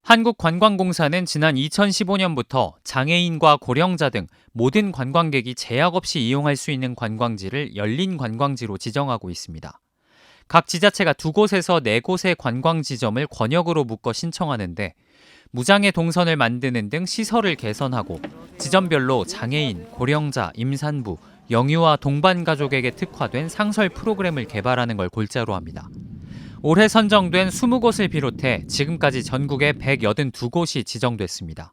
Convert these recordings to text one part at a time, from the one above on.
한국관광공사는 지난 2015년부터 장애인과 고령자 등 모든 관광객이 제약 없이 이용할 수 있는 관광지를 열린 관광지로 지정하고 있습니다. 각 지자체가 2곳에서 4곳의 관광 지점을 권역으로 묶어 신청하는데 무장애 동선을 만드는 등 시설을 개선하고 지점별로 장애인, 고령자, 임산부, 영유아 동반 가족에게 특화된 상설 프로그램을 개발하는 걸 골자로 합니다. 올해 선정된 20곳을 비롯해 지금까지 전국에 182곳이 지정됐습니다.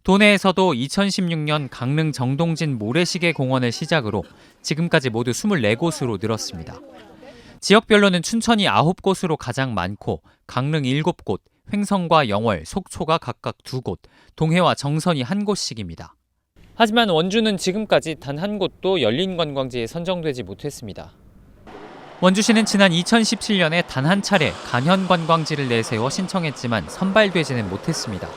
도내에서도 2016년 강릉 정동진 모래시계 공원을 시작으로 지금까지 모두 24곳으로 늘었습니다. 지역별로는 춘천이 9곳으로 가장 많고 강릉 7곳, 횡성과 영월, 속초가 각각 2곳, 동해와 정선이 1곳씩입니다. 하지만 원주는 지금까지 단 한 곳도 열린 관광지에 선정되지 못했습니다. 원주시는 지난 2017년에 단 한 차례 간현 관광지를 내세워 신청했지만 선발되지는 못했습니다.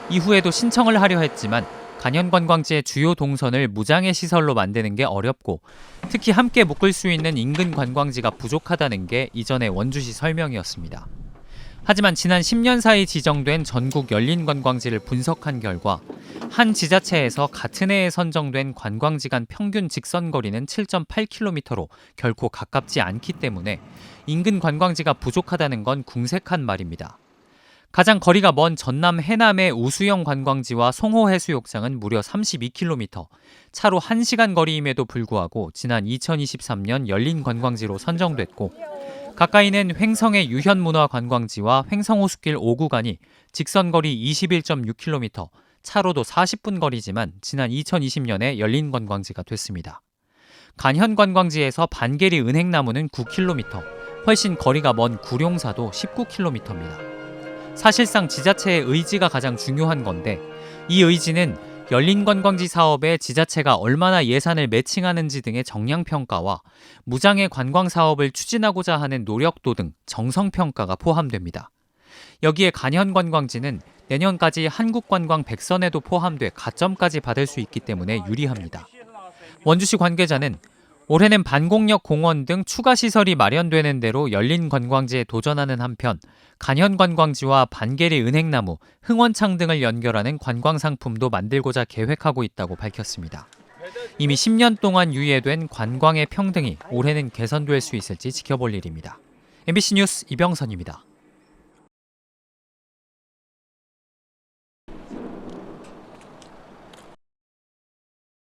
이후에도 신청을 하려 했지만 간현 관광지의 주요 동선을 무장애 시설로 만드는 게 어렵고 특히 함께 묶을 수 있는 인근 관광지가 부족하다는 게 이전의 원주시 설명이었습니다. 하지만 지난 10년 사이 지정된 전국 열린 관광지를 분석한 결과 한 지자체에서 같은 해에 선정된 관광지 간 평균 직선 거리는 7.8km로 결코 가깝지 않기 때문에 인근 관광지가 부족하다는 건 궁색한 말입니다. 가장 거리가 먼 전남 해남의 우수영 관광지와 송호 해수욕장은 무려 32km, 차로 1시간 거리임에도 불구하고 지난 2023년 열린 관광지로 선정됐고 가까이는 횡성의 유현문화관광지와 횡성호수길 5구간이 직선거리 21.6km, 차로도 40분 거리지만 지난 2020년에 열린 관광지가 됐습니다. 간현 관광지에서 반계리 은행나무는 9km, 훨씬 거리가 먼 구룡사도 19km입니다. 사실상 지자체의 의지가 가장 중요한 건데 이 의지는 열린 관광지 사업에 지자체가 얼마나 예산을 매칭하는지 등의 정량평가와 무장애 관광 사업을 추진하고자 하는 노력도 등 정성평가가 포함됩니다. 여기에 간현 관광지는 내년까지 한국관광 100선에도 포함돼 가점까지 받을 수 있기 때문에 유리합니다. 원주시 관계자는 올해는 반공역 공원 등 추가 시설이 마련되는 대로 열린 관광지에 도전하는 한편 간현 관광지와 반계리 은행나무, 흥원창 등을 연결하는 관광 상품도 만들고자 계획하고 있다고 밝혔습니다. 이미 10년 동안 유예된 관광의 평등이 올해는 개선될 수 있을지 지켜볼 일입니다. MBC 뉴스 이병선입니다.